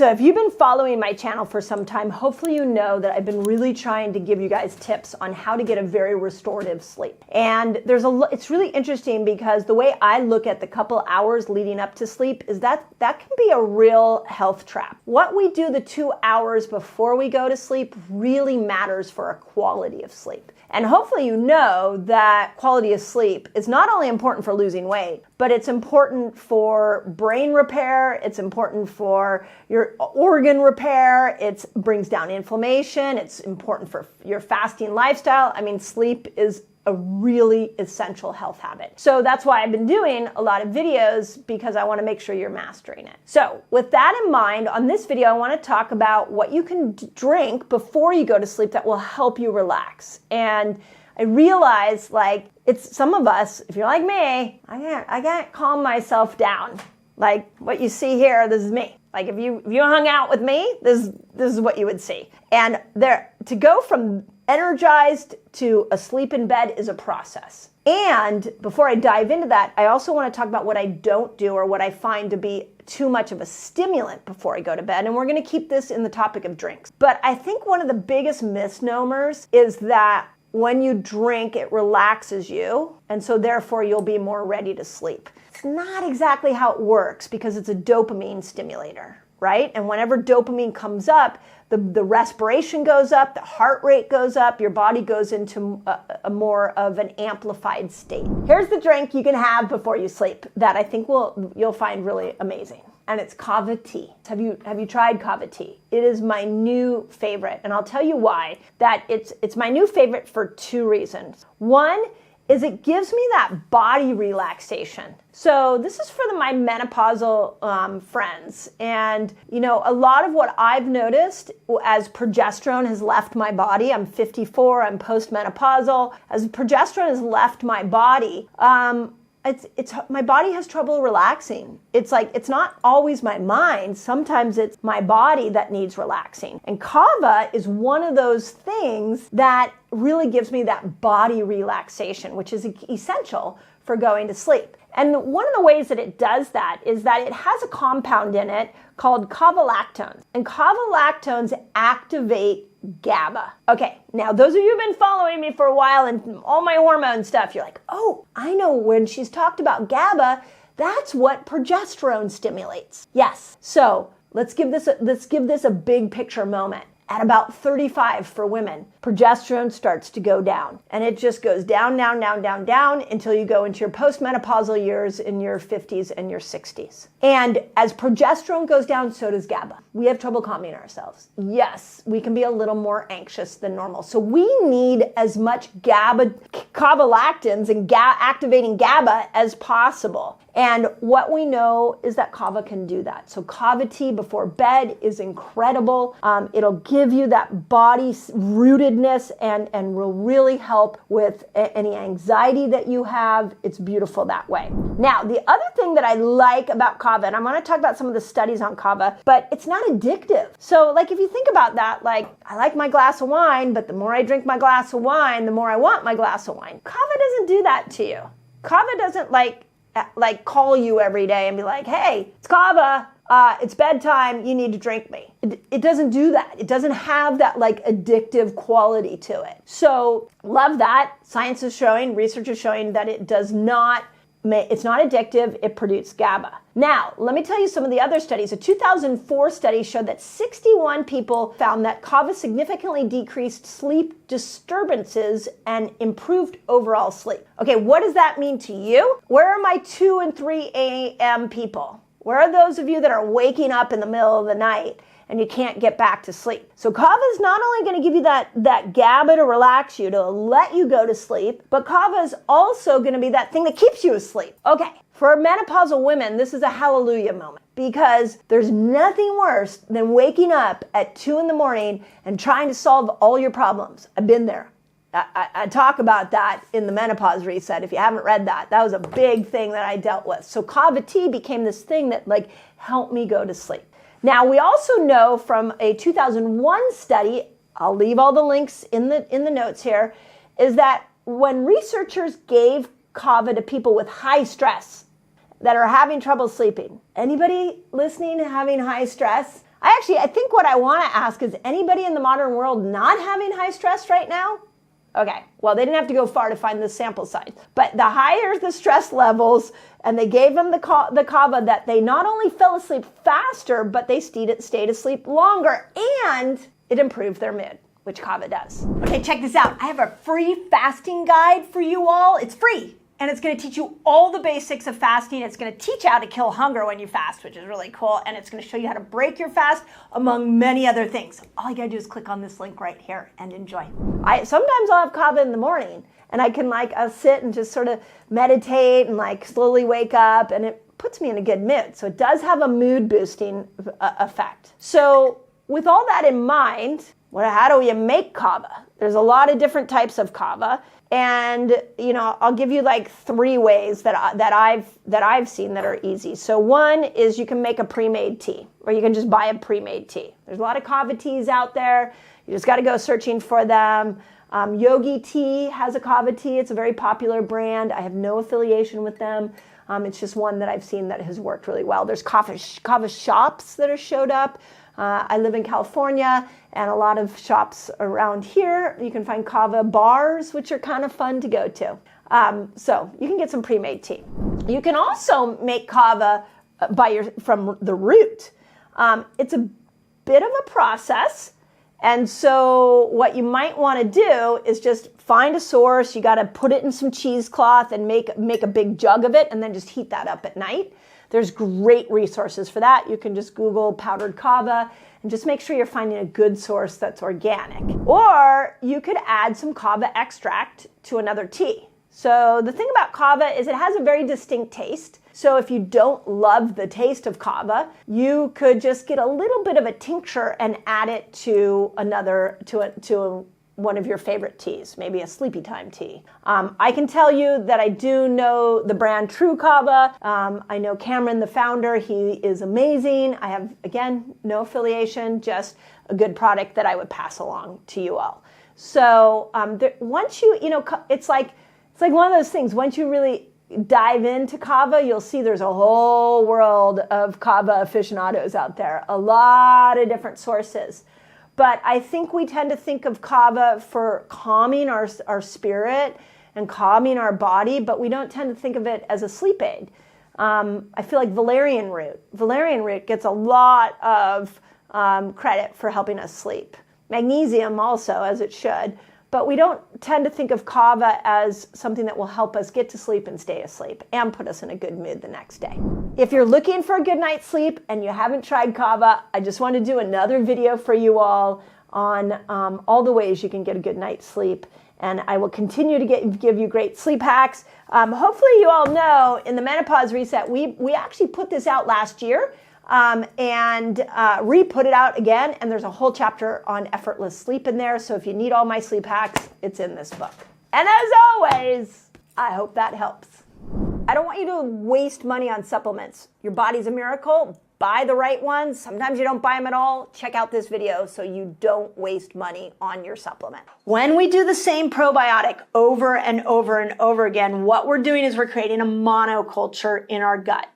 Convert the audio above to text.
So if you've been following my channel for some time, hopefully you know that I've been really trying to give you guys tips on how to get a very restorative sleep. And it's really interesting because the way I look at the couple hours leading up to sleep is that can be a real health trap. What we do the 2 hours before we go to sleep really matters for our quality of sleep. And hopefully you know that quality of sleep is not only important for losing weight, but it's important for brain repair, it's important for your organ repair, it brings down inflammation, it's important for your fasting lifestyle. I mean, sleep is a really essential health habit. So that's why I've been doing a lot of videos, because I want to make sure you're mastering it. So with that in mind, on this video, I want to talk about what you can drink before you go to sleep that will help you relax. And I realize, like, it's some of us, if you're like me, I can't calm myself down. Like what you see here, this is me. Like if you hung out with me, this is what you would see. And to go from energized to asleep in bed is a process. And before I dive into that, I also want to talk about what I don't do or what I find to be too much of a stimulant before I go to bed. And we're going to keep this in the topic of drinks. But I think one of the biggest misnomers is that when you drink, it relaxes you, and so therefore you'll be more ready to sleep. It's not exactly how it works, because it's a dopamine stimulator, right? And whenever dopamine comes up, the respiration goes up, the heart rate goes up, your body goes into a more of an amplified state. Here's the drink you can have before you sleep that I think you'll find really amazing. And it's Cava tea. Have you tried Cava tea? It is my new favorite, and I'll tell you why. That it's my new favorite for two reasons. One is it gives me that body relaxation. So this is for my menopausal friends. And you know, a lot of what I've noticed as progesterone has left my body, I'm 54, I'm postmenopausal, as progesterone has left my body, my body has trouble relaxing. It's like, it's not always my mind. Sometimes it's my body that needs relaxing. And Cava is one of those things that really gives me that body relaxation, which is essential for going to sleep. And one of the ways that it does that is that it has a compound in it called cavalactones. And cavalactones activate Gaba. Okay, now those of you who've been following me for a while and all my hormone stuff, you're like, oh, I know when she's talked about Gaba, that's what progesterone stimulates. Yes, so let's give this a big picture moment. At about 35 for women, progesterone starts to go down. And it just goes down, down, down, down, down until you go into your postmenopausal years in your 50s and your 60s. And as progesterone goes down, so does GABA. We have trouble calming ourselves. Yes, we can be a little more anxious than normal. So we need as much GABA, cavalactins and activating GABA as possible. And what we know is that Cava can do that. So Cava tea before bed is incredible. It'll give you that body rootedness and will really help with any anxiety that you have. It's beautiful that way. Now, the other thing that I like about Cava, and I'm going to talk about some of the studies on Cava, but it's not addictive. So like if you think about that, like I like my glass of wine, but the more I drink my glass of wine, the more I want my glass of wine. Cava doesn't do that to you. Cava doesn't like call you every day and be like, hey, it's Cava, it's bedtime, you need to drink me. It doesn't do that. It doesn't have that like addictive quality to it. So love that. Science is showing, research is showing that it's not addictive, it produces GABA. Now, let me tell you some of the other studies. A 2004 study showed that 61 people found that Cava significantly decreased sleep disturbances and improved overall sleep. Okay, what does that mean to you? Where are my 2 and 3 a.m. people? Where are those of you that are waking up in the middle of the night and you can't get back to sleep? So Cava is not only going to give you that GABA to relax you, to let you go to sleep, but Cava is also going to be that thing that keeps you asleep. Okay, for menopausal women, this is a hallelujah moment, because there's nothing worse than waking up at 2 in the morning and trying to solve all your problems. I've been there. I talk about that in the Menopause Reset. If you haven't read that, that was a big thing that I dealt with. So Cava tea became this thing that like helped me go to sleep. Now, we also know from a 2001 study, I'll leave all the links in the notes here, is that when researchers gave Cava to people with high stress that are having trouble sleeping, anybody listening having high stress? I think what I want to ask is, anybody in the modern world not having high stress right now? Okay, well, they didn't have to go far to find the sample size. But the higher the stress levels, and they gave them the Cava, that they not only fell asleep faster, but they stayed asleep longer, and it improved their mood, which Cava does. Okay, check this out. I have a free fasting guide for you all. It's free. And it's going to teach you all the basics of fasting. It's going to teach you how to kill hunger when you fast, which is really cool. And it's going to show you how to break your fast, among many other things. All you got to do is click on this link right here and enjoy. Sometimes I'll have Cava in the morning, and I can sit and just sort of meditate and slowly wake up, and it puts me in a good mood. So it does have a mood boosting effect. So with all that in mind, how do you make Cava? There's a lot of different types of Cava. And, I'll give you 3 ways that I've seen that are easy. So one is you can make a pre-made tea, or you can just buy a pre-made tea. There's a lot of Cava teas out there. You just got to go searching for them. Yogi Tea has a Cava tea. It's a very popular brand. I have no affiliation with them. It's just one that I've seen that has worked really well. There's Cava shops that have showed up. I live in California, and a lot of shops around here. You can find Cava bars, which are kind of fun to go to. So you can get some pre-made tea. You can also make Cava from the root. It's a bit of a process. And so what you might want to do is just find a source. You got to put it in some cheesecloth and make a big jug of it, and then just heat that up at night. There's great resources for that. You can just Google powdered Cava and just make sure you're finding a good source that's organic. Or you could add some Cava extract to another tea. So the thing about Cava is it has a very distinct taste. So if you don't love the taste of Cava, you could just get a little bit of a tincture and add it to one of your favorite teas, maybe a sleepy time tea. I can tell you that I do know the brand True Cava. I know Cameron, the founder. He is amazing. I have, again, no affiliation, just a good product that I would pass along to you all. So once it's like one of those things. Once you really dive into Cava, you'll see there's a whole world of Cava aficionados out there, a lot of different sources. But I think we tend to think of Cava for calming our spirit and calming our body, but we don't tend to think of it as a sleep aid. I feel like valerian root gets a lot of credit for helping us sleep. Magnesium also, as it should. But we don't tend to think of Cava as something that will help us get to sleep and stay asleep and put us in a good mood the next day. If you're looking for a good night's sleep and you haven't tried Cava, I just want to do another video for you all on all the ways you can get a good night's sleep. And I will continue to give you great sleep hacks. Hopefully you all know in the Menopause Reset, we actually put this out last year. And re-put it out again, and there's a whole chapter on effortless sleep in there. So if you need all my sleep hacks, it's in this book. And as always, I hope that helps. I don't want you to waste money on supplements. Your body's a miracle. Buy the right ones. Sometimes you don't buy them at all. Check out this video so you don't waste money on your supplement. When we do the same probiotic over and over and over again, what we're doing is we're creating a monoculture in our gut.